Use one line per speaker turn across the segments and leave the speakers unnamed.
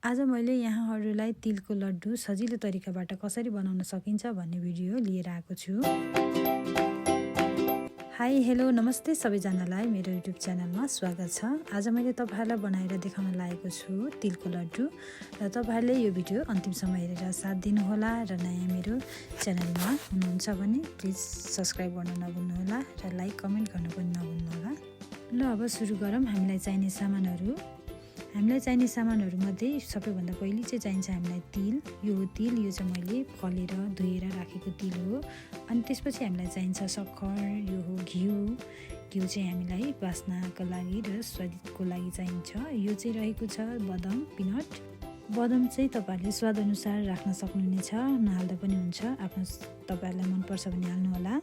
आज मैले यहाँहरूलाई तिलको लड्डु सजिलो तरिकाबाट कसरी बनाउन सकिन्छ भन्ने भिडियो लिएर आएको छु। हाई हेलो नमस्ते सबैजनालाई मेरो युट्युब च्यानलमा स्वागत छ। आज मैले तपाईहरुलाई बनाएर देखाउन लागेको छु तिलको लड्डु र तपाईहरुले यो भिडियो अन्तिमसम्म हेरेर साथ दिनुहोला र नयाँ मेरो च्यानलमा हुनुहुन्छ भने प्लिज सब्स्क्राइब गर्न नभुल्नुहोला र लाइक कमेन्ट गर्न पनि नभुल्नुहोला। ल अब सुरु गरौँ। हामीलाई चाहिने सामानहरुमध्ये सबैभन्दा पहिलो चाहिँ चाहिन्छ हामीलाई तिल। यो चाहिँ मैले फलेर धोएर राखेको तिल हो। अनि त्यसपछि हामीलाई चाहिन्छ सक्खर, यो हो घिउ चाहिँ हामीलाई वासनाको लागि र स्वादको लागि चाहिन्छ। यो चाहिँ रहेको छ बदाम, पिनट। बदाम चाहिँ तपाईहरुले स्वाद अनुसार राख्न सक्नुहुनेछ, नहाल्दा पनि हुन्छ, आफ्नो तपाईहरुलाई मन पर्छ भने हाल्नु होला।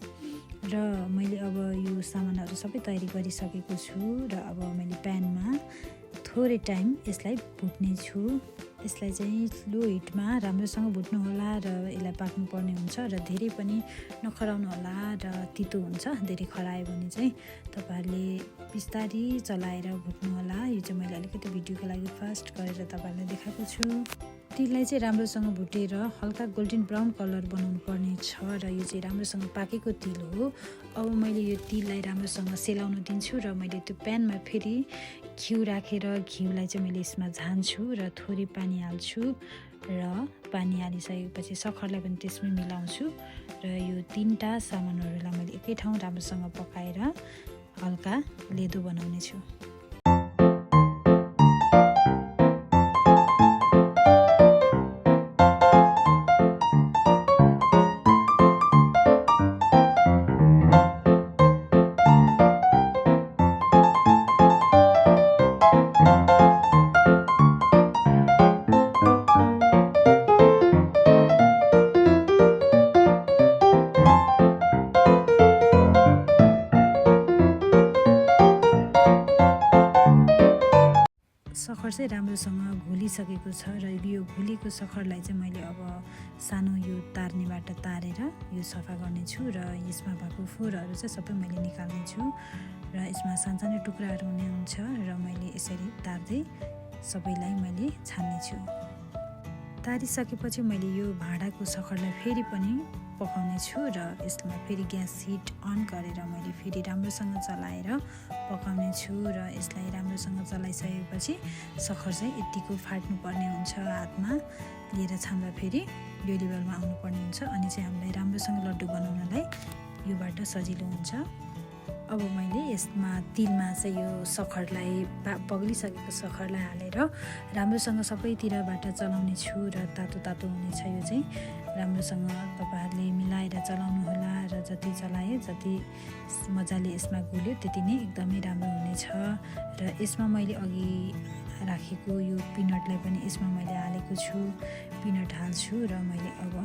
र मैले अब यो सामानहरु सबै तयारी गरिसकेको छु र अब मैले प्यानमा थोरै टाइम यसलाई भुट्ने छु। यसलाई चाहिँ लो हिटमा राम्रोसँग भुट्नु होला र यसलाई पाक्नु पर्ने हुन्छ र धेरै पनि नखराउनु होला र तितो हुन्छ। धेरै खरायो भने चाहिँ तपाईहरुले बिस्तारी चलाएर भुट्नु होला। यो चाहिँ मैले अलिकति भिडियोको लागि फास्ट गरेर तपाईहरुलाई देखाएको छु। तिललाई चाहिँ राम्रोसँग भुटेर हल्का गोल्डन ब्राउन कलर बनाउनु पर्ने छ र यो चाहिँ राम्रोसँग पाकेको तिल हो। अब मैले यो तिललाई राम्रोसँग सेलाउन दिन्छु र मैले त्यो प्यानमा फेरि घिउ राखेर घिउलाई चाहिँ मैले यसमा झान्छु र थोरै पानी हाल्छु र पानी हालिसकेपछि सक्खरलाई पनि त्यसमै मिलाउँछु र यो तीनटा सामानहरुलाई मैले एकै ठाउँ राम्रोसँग पकाएर हल्का लेदो बनाउने छु। सक्खर चाहिँ राम्रोसँग घुलिसकेको छ र यो घुलेको सक्खरलाई चाहिँ मैले अब सानो यो तार्नेबाट तारेर यो सफा गर्ने छु र यसमा भएको फोहोरहरू चाहिँ सबै मैले निकाल्ने छु र यसमा सानसानो टुक्राहरू हुने हुन्छ र मैले यसरी तार्दै सबैलाई मैले छान्ने छु। तारिसकेपछि मैले यो भाँडाको सक्खरलाई फेरि पनि पकाउने छु र यसमा फेरि ग्यास हिट अन गरेर मैले फेरि राम्रोसँग चलाएर पकाउने छु र यसलाई राम्रोसँग चलाइसकेपछि सक्खर चाहिँ यतिको फाट्नु पर्ने हुन्छ, हातमा लिएर छाम्दा फेरि यो लेभलमा आउनु पर्ने हुन्छ। अनि चाहिँ हामीलाई राम्रोसँग लड्डु बनाउनलाई योबाट सजिलो हुन्छ। अब मैले यसमा तिलमा चाहिँ यो सक्खरलाई पग्लिसकेको सक्खरलाई हालेर राम्रोसँग सबैतिरबाट चलाउने छु र तातो हुनेछ। यो चाहिँ राम्रोसँग तपाईहरुले मिलाएर चलाउनु होला र जति चलाए जति मजाले यसमा गुल्यो त्यति नै एकदमै राम्रो हुनेछ। र यसमा मैले अघि राखेको यो पिनटलाई पनि यसमा मैले हालेको छु, पिनट हाल्छु र मैले अब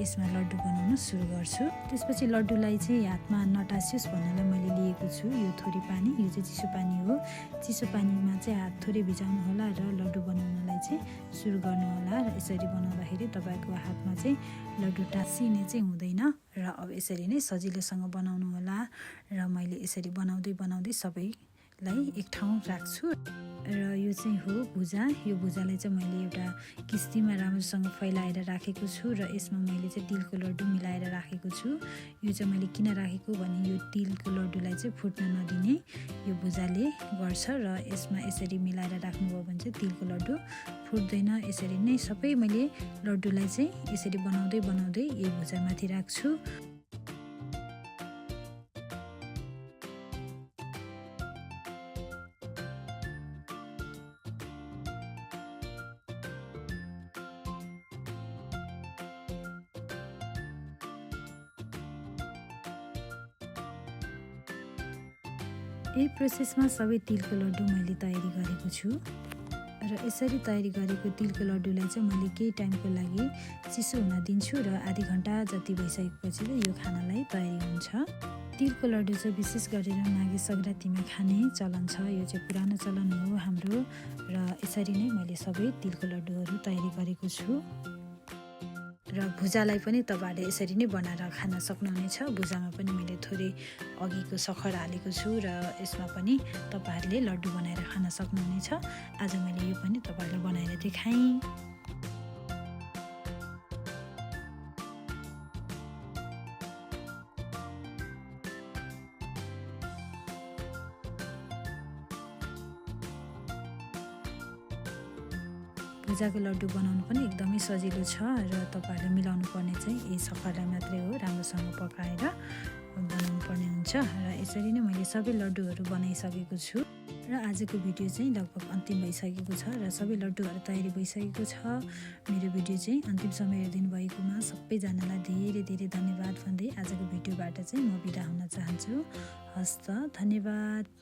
यसमा लड्डु बनाउन सुरु गर्छु। त्यसपछि लड्डुलाई चाहिँ हातमा नटासियोस् भन्नलाई मैले लिएको छु यो थोरै पानी। यो चाहिँ चिसो पानी हो। चिसो पानीमा चाहिँ हात थोरै भिजाउनु होला र लड्डु बनाउनलाई चाहिँ सुरु गर्नु होला र यसरी बनाउँदाखेरि तपाईको हातमा चाहिँ लड्डु टाँसिने चाहिँ हुँदैन र अब यसरी नै सजिलोसँग बनाउनु होला। र मैले यसरी बनाउँदै सबैलाई एक ठाउँ राख्छु र यो चाहिँ हो भुजा। यो भुजालाई चाहिँ मैले एउटा किस्तीमा राम्रोसँग फैलाएर राखेको छु र यसमा मैले चाहिँ तिलको लड्डु मिलाएर राखेको छु। यो चाहिँ मैले किन राखेको भने यो तिलको लड्डुलाई चाहिँ फुट्न नदिने यो भुजाले गर्छ र यसमा यसरी मिलाएर राख्नुभयो भने चाहिँ तिलको लड्डु फुट्दैन। यसरी नै सबै मैले लड्डुलाई चाहिँ यसरी बनाउँदै यो भुजामाथि राख्छु। यही प्रोसेसमा सबै तिलको लड्डु मैले तयारी गरेको छु र यसरी तयारी गरेको तिलको लड्डुलाई चाहिँ मैले केही टाइमको लागि चिसो हुन दिन्छु र आधी घण्टा जति भइसकेपछि यो खानालाई तयारी हुन्छ। तिलको लड्डु चाहिँ विशेष गरेर माघे संक्रान्तिमा खाने चलन छ। यो चाहिँ पुरानो चलन हो हाम्रो र यसरी नै मैले सबै तिलको लड्डुहरू तयारी गरेको छु। र भुजालाई पनि तपाईँहरूले यसरी नै बनाएर खान सक्नुहुनेछ। भुजामा पनि मैले थोरै अघिको सखर हालेको छु र यसमा पनि तपाईँहरूले लड्डु बनाएर खान सक्नुहुनेछ। आज मैले यो पनि तपाईँहरूलाई बनाएर देखाएँ। भुजाको लड्डु बनाउनु पनि एकदमै सजिलो छ र तपाईँहरूले मिलाउनु पर्ने चाहिँ यही सखरलाई मात्रै हो, राम्रोसँग पकाएर बनाउनु पर्ने हुन्छ। र यसरी नै मैले सबै लड्डुहरू बनाइसकेको छु र आजको भिडियो चाहिँ लगभग अन्तिम भइसकेको छ र सबै लड्डुहरू तयारी भइसकेको छ। मेरो भिडियो चाहिँ अन्तिमसम्म हेरिदिनु भएकोमा सबैजनालाई धेरै धेरै धन्यवाद भन्दै आजको भिडियोबाट चाहिँ म बिदा हुन चाहन्छु। हस्त, धन्यवाद।